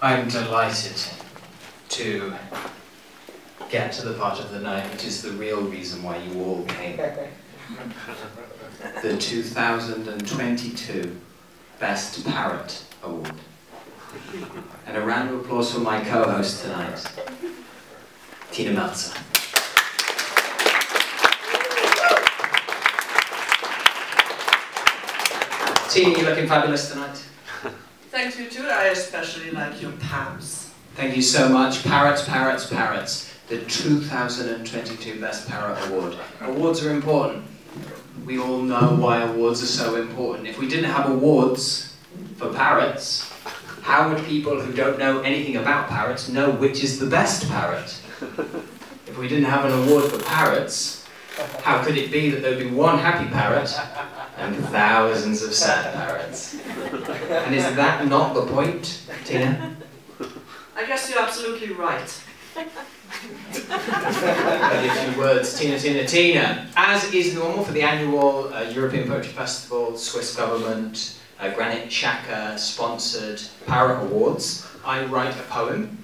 I'm delighted to get to the part of the night which is the real reason why you all came. The 2022 Best Parrot Award. And a round of applause for my co-host tonight, Tine Melzer. Tine, you're looking fabulous tonight. Thank you too. I especially like your pants. Thank you so much. Parrots, parrots, parrots. The 2022 Best Parrot Award. Awards are important. We all know why awards are so important. If we didn't have awards for parrots, how would people who don't know anything about parrots know which is the best parrot? If we didn't have an award for parrots, how could it be that there would be one happy parrot and thousands of sad parrots? And is that not the point, Tine? I guess you're absolutely right. A few words, Tine. As is normal for the annual European Poetry Festival, Swiss government, Granit Shaka sponsored Parrot Awards, I write a poem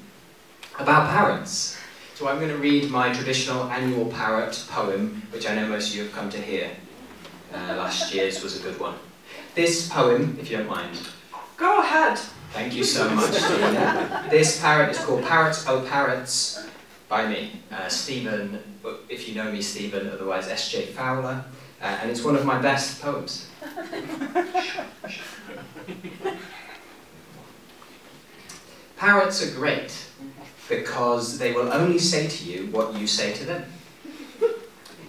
about parrots. So I'm going to read my traditional annual parrot poem, which I know most of you have come to hear. Last year's was a good one. This poem, if you don't mind. Go ahead. Thank you so much, Tine. This parrot is called Parrots, Oh Parrots, by me, Stephen, if you know me, Stephen, otherwise S.J. Fowler, and it's one of my best poems. Parrots are great because they will only say to you what you say to them.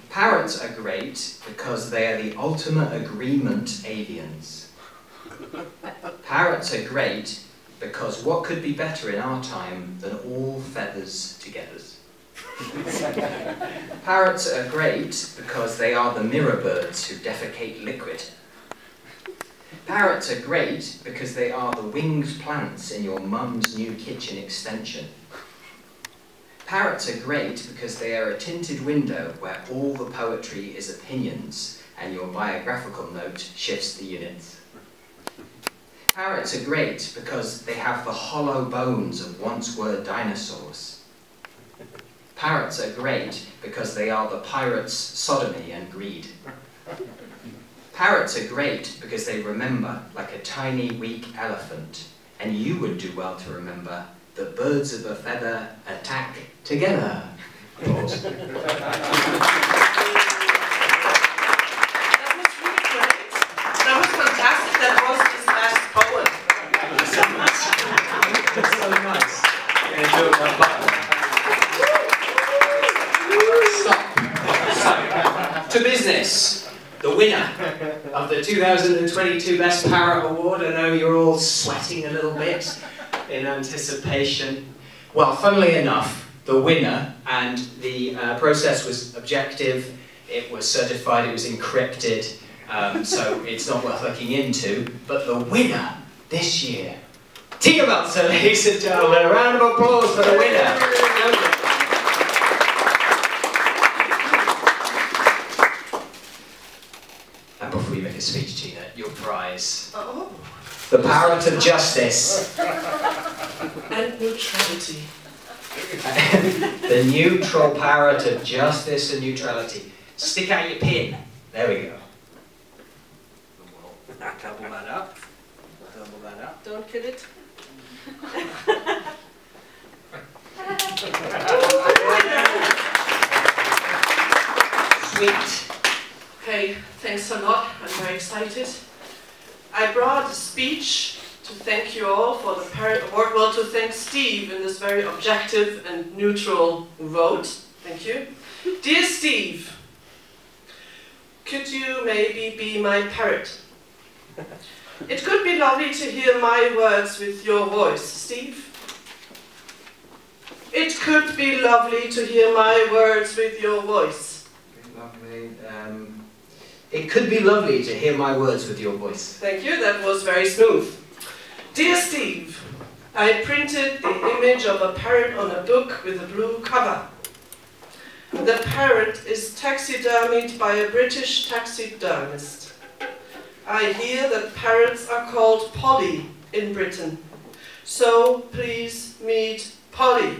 Parrots are great because they are the ultimate agreement avians. Parrots are great because what could be better in our time than all feathers together? Parrots are great because they are the mirror birds who defecate liquid. Parrots are great because they are the winged plants in your mum's new kitchen extension. Parrots are great because they are a tinted window where all the poetry is opinions and your biographical note shifts the units. Parrots are great because they have the hollow bones of once-were dinosaurs. Parrots are great because they are the pirates' sodomy and greed. Parrots are great because they remember like a tiny, weak elephant, and you would do well to remember that birds of a feather attack together. Applause. That was really great. That was fantastic. That was his last poem. That's so nice. I'm going to do it one button. Stop. To business. The winner of the 2022 Best Parrot Award. I know you're all sweating a little bit in anticipation. Well, funnily enough, the winner, and the process was objective, it was certified, it was encrypted, so it's not worth looking into, but the winner this year, Tine Melzer, ladies and gentlemen, a round of applause for the winner. And before you make a speech, Tine, your prize. Oh. The Parrot of Justice. And neutrality. The neutral parrot of justice and neutrality. Stick out your pin. There we go. Double that up. Double that up. Don't kill it. Sweet. Okay, thanks a lot. I'm very excited. I brought a speech to thank you all for the Parrot Award. Well, to thank Steve in this very objective and neutral vote. Thank you. Dear Steve, could you maybe be my parrot? It could be lovely to hear my words with your voice, Steve. It could be lovely to hear my words with your voice. Lovely. It could be lovely to hear my words with your voice. Thank you, that was very smooth. Dear Steve, I printed the image of a parrot on a book with a blue cover. The parrot is taxidermied by a British taxidermist. I hear that parrots are called Polly in Britain. So please meet Polly.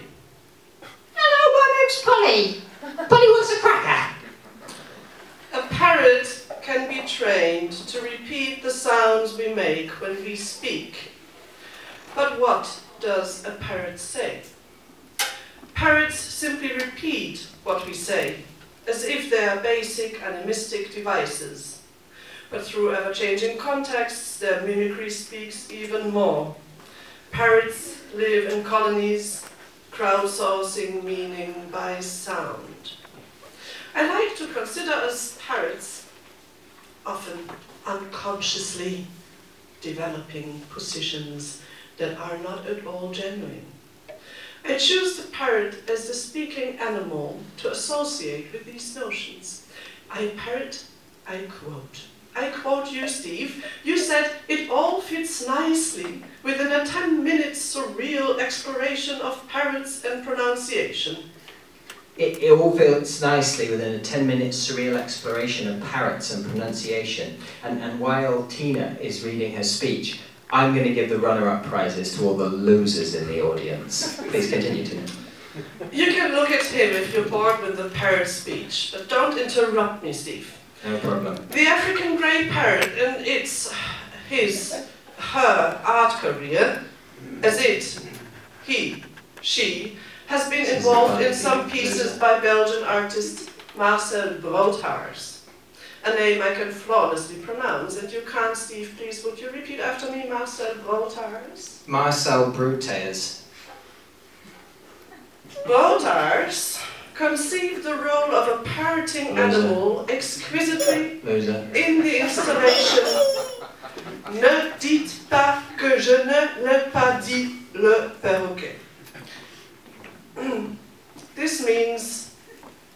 Hello, my name's Polly. Polly wants a cracker. A parrot can be trained to repeat the sounds we make when we speak. But what does a parrot say? Parrots simply repeat what we say, as if they are basic animistic devices. But through ever-changing contexts, their mimicry speaks even more. Parrots live in colonies, crowdsourcing meaning by sound. I like to consider us parrots often unconsciously developing positions that are not at all genuine. I choose the parrot as the speaking animal to associate with these notions. I parrot, I quote. I quote you, Steve. You said it all fits nicely within a 10-minute surreal exploration of parrots and pronunciation. It all fits nicely within a 10-minute surreal exploration of parrots and pronunciation. And while Tina is reading her speech, I'm going to give the runner-up prizes to all the losers in the audience. Please continue, Tina. You can look at him if you're bored with the parrot speech, but don't interrupt me, Steve. No problem. The African grey parrot in her art career, as it, he, she, has been involved in some pieces by Belgian artist Marcel Broodhaars. A name I can flawlessly pronounce, and you can't, Steve, please, would you repeat after me, Marcel Broodhaars? Marcel Broodhaars. Broodhaars conceived the role of a parroting animal exquisitely in the installation Ne dites pas que je ne l'ai pas dit le perroquet. This means,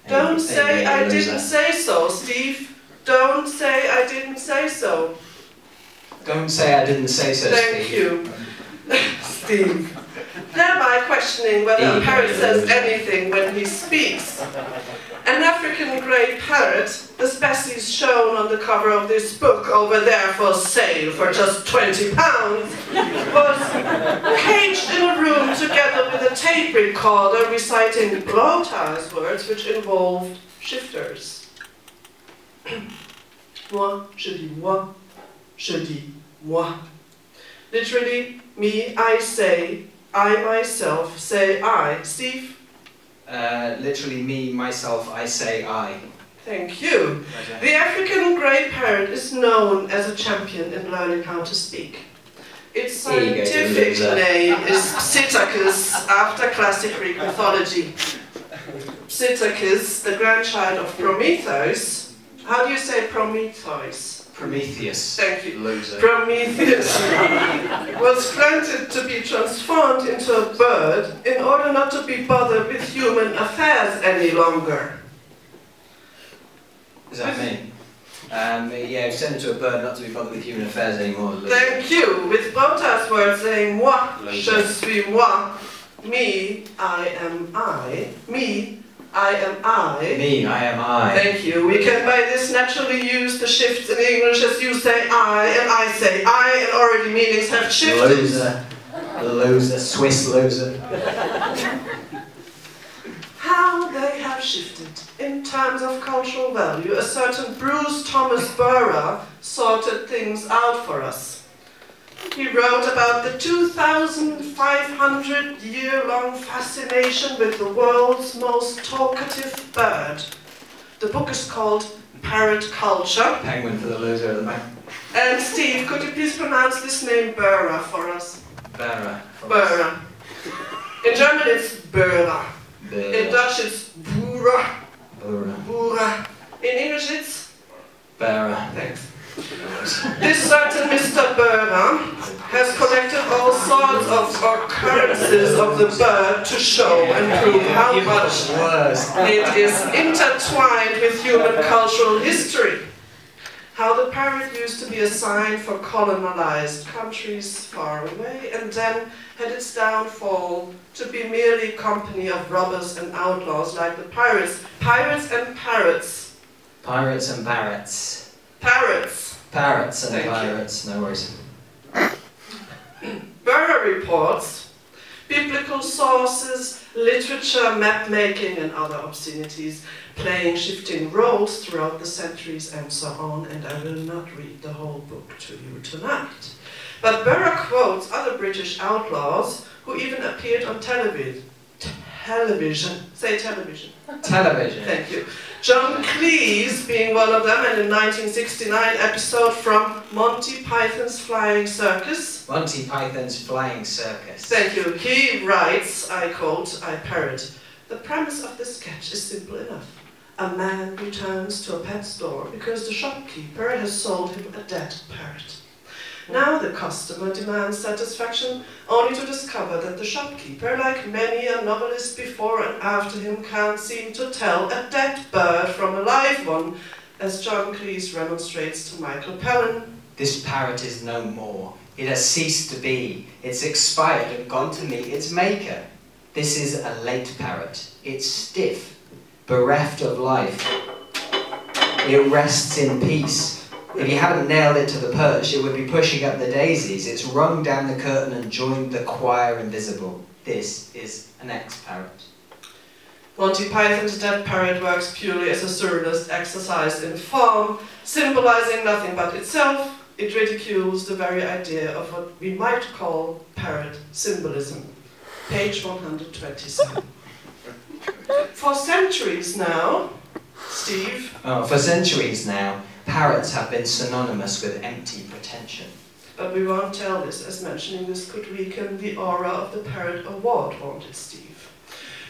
don't say I didn't say so, Steve. Don't say I didn't say so. Don't say I didn't say so, Thank Steve. you, Steve. Thereby questioning whether a parrot says anything when he speaks. An African grey parrot, the species shown on the cover of this book over there for sale for just £20, was caged in a room together with a tape recorder reciting Broodhaars words which involved shifters. Moi, je dis moi, je dis moi. Literally, me, I say, I myself say I. Steve? Literally me, myself, I say I. Thank you. The African grey parrot is known as a champion in learning how to speak. Its scientific name is Psittacus, after classic Greek mythology. Psittacus, the grandchild of Prometheus. How do you say Prometheus? Prometheus. Thank you. Loser. Prometheus was granted to be transformed into a bird in order not to be bothered with human affairs any longer. Does that mean? Yeah, it's turned into a bird not to be bothered with human affairs anymore. Thank you. With Broodhaars words saying moi, je suis moi, me, I am I, me, I am I. Me, I am I. Thank you. We can by this naturally use the shifts in English as you say I and I say I, and already meanings have shifted. Loser. Loser. Swiss loser. How they have shifted in terms of cultural value. A certain Bruce Thomas Burra sorted things out for us. He wrote about the 2,500-year-long fascination with the world's most talkative bird. The book is called Parrot Culture. Penguin for the loser at the back. And Steve, could you please pronounce this name Burra for us? Burra. Burra. In German it's Burra. In Dutch it's Boera. Boera. In English it's? Burra. Thanks. This certain Mr. Burra has collected all sorts of occurrences of the bird to show and prove how much it is intertwined with human cultural history. How the parrot used to be a sign for colonized countries far away, and then had its downfall to be merely a company of robbers and outlaws like the pirates. Pirates and parrots. Pirates and parrots. Parrots. Parrots and Thank pirates, you. no worries. Burger reports, biblical sources, literature, map-making and other obscenities, playing shifting roles throughout the centuries and so on, and I will not read the whole book to you tonight. But Burger quotes other British outlaws who even appeared on television. Say television. Television. Thank you. John Cleese being one of them, and in 1969 episode from Monty Python's Flying Circus. Monty Python's Flying Circus. Thank you. He writes, I quote, I parrot, "The premise of this sketch is simple enough. A man returns to a pet store because the shopkeeper has sold him a dead parrot. Now the customer demands satisfaction, only to discover that the shopkeeper, like many a novelist before and after him, can't seem to tell a dead bird from a live one, as John Cleese remonstrates to Michael Palin. This parrot is no more. It has ceased to be. It's expired and gone to meet its maker. This is a late parrot. It's stiff, bereft of life. It rests in peace. If you hadn't nailed it to the perch, it would be pushing up the daisies. It's rung down the curtain and joined the choir invisible. This is an ex-parrot." Monty Python's dead parrot works purely as a surrealist exercise in form, symbolizing nothing but itself. It ridicules the very idea of what we might call parrot symbolism. Page 127. For centuries now, Steve. For centuries now, parrots have been synonymous with empty pretension. But we won't tell this, as mentioning this could weaken the aura of the Parrot Award, won't it, Steve?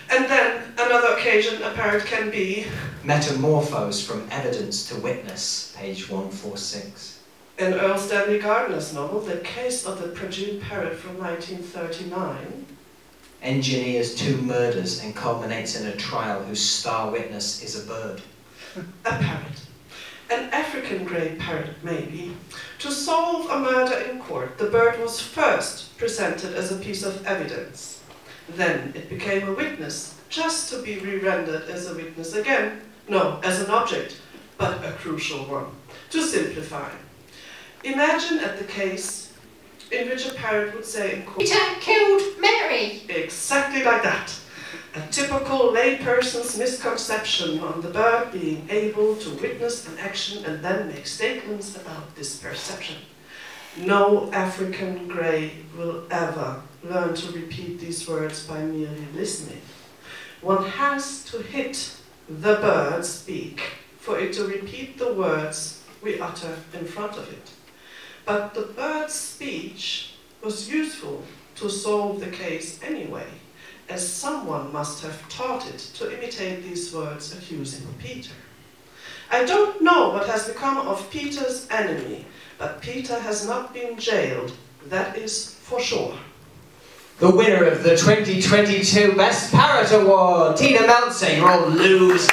And then, another occasion, a parrot can be metamorphosed from evidence to witness, page 146. In Earl Stanley Gardner's novel, The Case of the Prangine Parrot from 1939, engineers 2 murders and culminates in a trial whose star witness is a bird. A parrot. An African grey parrot, maybe. To solve a murder in court, the bird was first presented as a piece of evidence. Then it became a witness, just to be re-rendered as a witness again. No, as an object, but a crucial one. To simplify. Imagine at the case in which a parrot would say in court, "Peter killed Mary." Exactly like that. A typical layperson's misconception on the bird being able to witness an action and then make statements about this perception. No African grey will ever learn to repeat these words by merely listening. One has to hit the bird's beak for it to repeat the words we utter in front of it. But the bird's speech was useful to solve the case anyway, as someone must have taught it to imitate these words accusing Peter. I don't know what has become of Peter's enemy, but Peter has not been jailed, that is for sure. The winner of the 2022 Best Parrot Award, Tine Melzer. You're all losers.